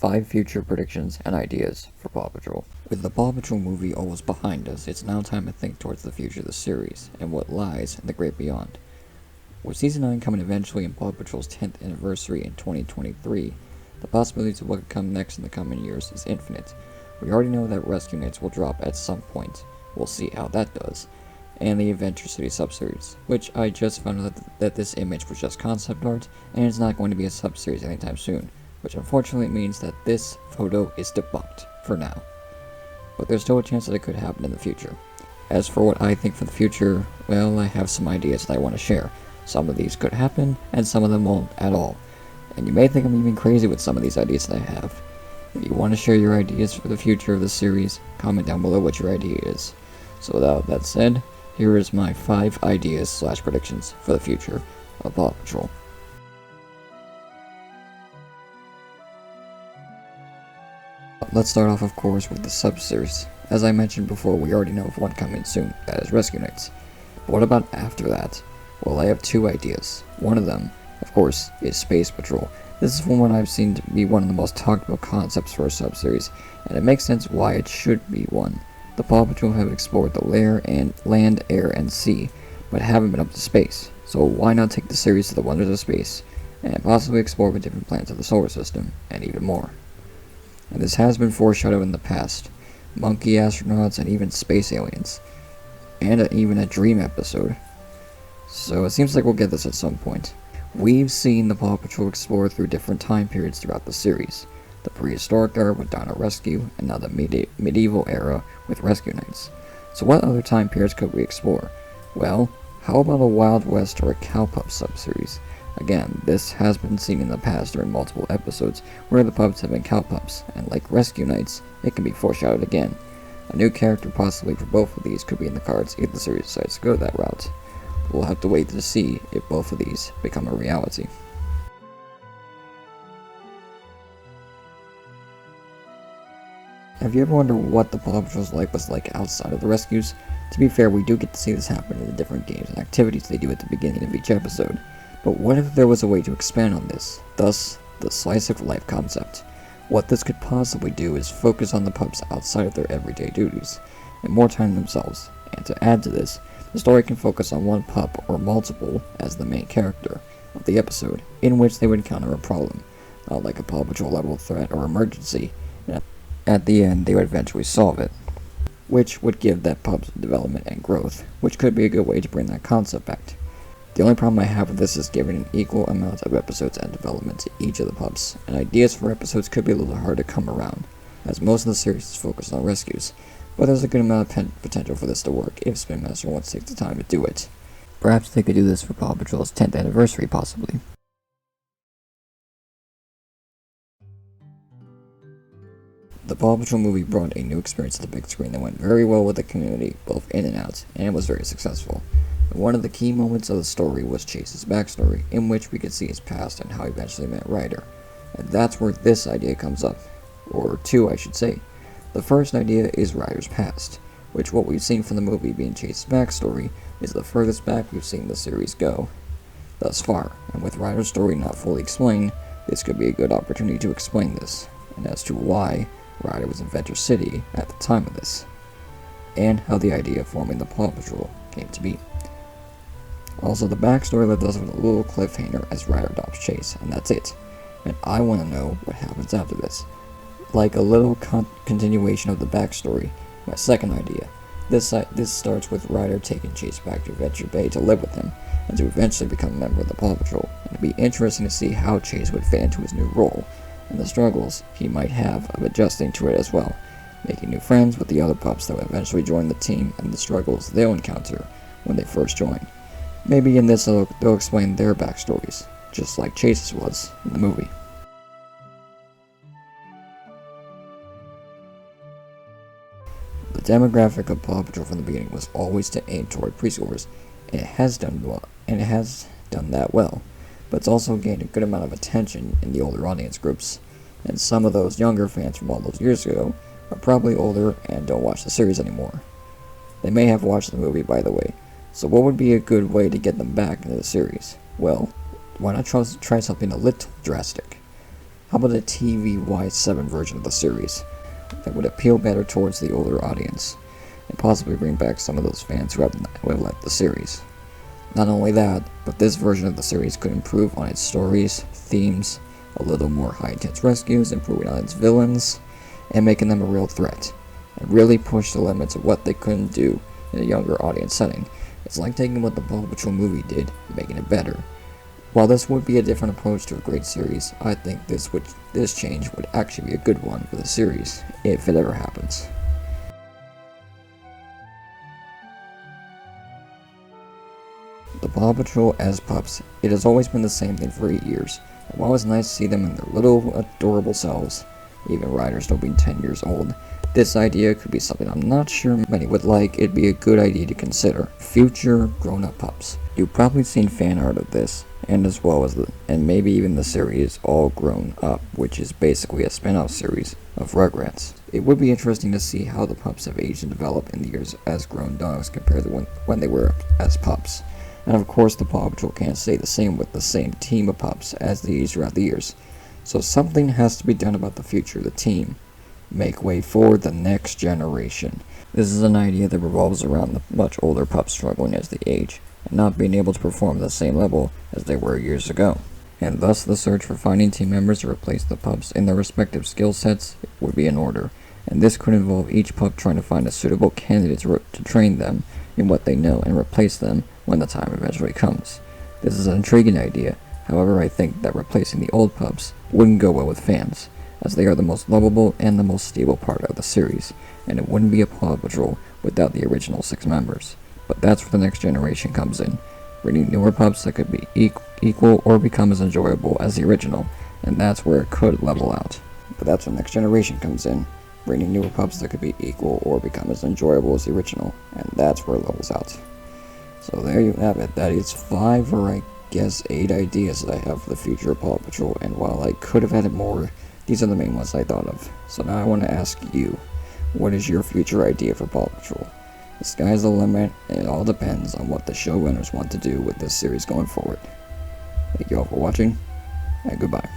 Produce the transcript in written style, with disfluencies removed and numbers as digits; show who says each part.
Speaker 1: 5 future predictions and ideas for Paw Patrol. With the Paw Patrol movie almost behind us, it's now time to think towards the future of the series and what lies in the great beyond. With Season 9 coming eventually and Paw Patrol's 10th anniversary in 2023, the possibilities of what could come next in the coming years is infinite. We already know that Rescue Knights will drop at some point. We'll see how that does. And the Adventure City Subseries, which I just found out that this image was just concept art, and it's not going to be a Subseries anytime soon, which unfortunately means that this photo is debunked for now. But there's still a chance that it could happen in the future. As for what I think for the future, well, I have some ideas that I want to share. Some of these could happen, and some of them won't at all. And you may think I'm even crazy with some of these ideas that I have. If you want to share your ideas for the future of the series, comment down below what your idea is. So without that said, here is my 5 ideas / predictions for the future of Paw Patrol. Let's start off, of course, with the Subseries. As I mentioned before, we already know of one coming soon, that is Rescue Knights. But what about after that? Well, I have 2 ideas. One of them, of course, is Space Patrol. This is one I've seen to be one of the most talked about concepts for a Subseries, and it makes sense why it should be one. The Paw Patrol have explored the land, air, and sea, but haven't been up to space. So why not take the series to the wonders of space, and possibly explore the different planets of the solar system, and even more. And this has been foreshadowed in the past. Monkey astronauts and even space aliens. And even a dream episode. So it seems like we'll get this at some point. We've seen the Paw Patrol explore through different time periods throughout the series. The prehistoric era with Dino Rescue, and now the medieval era with Rescue Knights. So what other time periods could we explore? Well, how about a Wild West or a Cow Pups subseries? Again, this has been seen in the past during multiple episodes where the pups have been cow pups, and like Rescue Knights, it can be foreshadowed again. A new character possibly for both of these could be in the cards if the series decides to go that route. We'll have to wait to see if both of these become a reality. Have you ever wondered what the Paw Patrol's life was like outside of the rescues? To be fair, we do get to see this happen in the different games and activities they do at the beginning of each episode. But what if there was a way to expand on this, thus the slice of life concept? What this could possibly do is focus on the pups outside of their everyday duties, and more time themselves. And to add to this, the story can focus on one pup or multiple as the main character of the episode, in which they would encounter a problem, not like a Paw Patrol level threat or emergency. At the end, they would eventually solve it, which would give that pup's development and growth, which could be a good way to bring that concept back. The only problem I have with this is giving an equal amount of episodes and development to each of the pups, and ideas for episodes could be a little hard to come around, as most of the series is focused on rescues, but there's a good amount of potential for this to work if Spin Master wants to take the time to do it. Perhaps they could do this for Paw Patrol's 10th anniversary, possibly. The Paw Patrol movie brought a new experience to the big screen that went very well with the community, both in and out, and was very successful. And one of the key moments of the story was Chase's backstory, in which we could see his past and how he eventually met Ryder. And that's where this idea comes up, or 2 I should say. The first idea is Ryder's past, which what we've seen from the movie being Chase's backstory is the furthest back we've seen the series go thus far, and with Ryder's story not fully explained, this could be a good opportunity to explain this, and as to why Ryder was in Adventure City at the time of this, and how the idea of forming the Paw Patrol came to be. Also, the backstory left us with a little cliffhanger as Ryder adopts Chase, and that's it. And I want to know what happens after this. Like a little continuation of the backstory, my second idea. This starts with Ryder taking Chase back to Adventure Bay to live with him, and to eventually become a member of the Paw Patrol. And it'd be interesting to see how Chase would fit into his new role, and the struggles he might have of adjusting to it as well, making new friends with the other pups that will eventually join the team, and the struggles they'll encounter when they first join. Maybe in this they'll explain their backstories, just like Chase's was in the movie. The demographic of Paw Patrol from the beginning was always to aim toward preschoolers, and it has done that well. But it's also gained a good amount of attention in the older audience groups, and some of those younger fans from all those years ago are probably older and don't watch the series anymore. They may have watched the movie, by the way, so what would be a good way to get them back into the series? Well, why not try something a little drastic? How about a TV-wide 7 version of the series that would appeal better towards the older audience, and possibly bring back some of those fans who have left the series? Not only that, but this version of the series could improve on its stories, themes, a little more high-intense rescues, improving on its villains, and making them a real threat, and really push the limits of what they couldn't do in a younger audience setting. It's like taking what the Paw Patrol movie did and making it better. While this would be a different approach to a great series, I think this change would actually be a good one for the series, if it ever happens. The Paw Patrol as pups, it has always been the same thing for 8 years, and while it's nice to see them in their little adorable selves, even Ryder still being 10 years old, this idea could be something I'm not sure many would like. It'd be a good idea to consider. Future grown-up pups. You've probably seen fan art of this, and as well as and maybe even the series All Grown Up, which is basically a spin-off series of Rugrats. It would be interesting to see how the pups have aged and developed in the years as grown dogs compared to when they were as pups. And of course the Paw Patrol can't stay the same with the same team of pups as they age throughout the years. So something has to be done about the future of the team. Make way for the next generation. This is an idea that revolves around the much older pups struggling as they age, and not being able to perform at the same level as they were years ago. And thus the search for finding team members to replace the pups in their respective skill sets would be in order. And this could involve each pup trying to find a suitable candidate to train them in what they know and replace them when the time eventually comes. This is an intriguing idea. However, I think that replacing the old pups wouldn't go well with fans, as they are the most lovable and the most stable part of the series, and it wouldn't be a Paw Patrol without the original 6 members. But that's where the next generation comes in, bringing newer pups that could be equal or become as enjoyable as the original, and that's where it could level out. But that's where the next generation comes in, bringing newer pups that could be equal or become as enjoyable as the original, and that's where it levels out. So there you have it. That is 5 or I guess 8 ideas that I have for the future of Paw Patrol, and while I could have added more, these are the main ones I thought of. So now I want to ask you, what is your future idea for Paw Patrol? The sky's the limit, and it all depends on what the showrunners want to do with this series going forward. Thank you all for watching, and goodbye.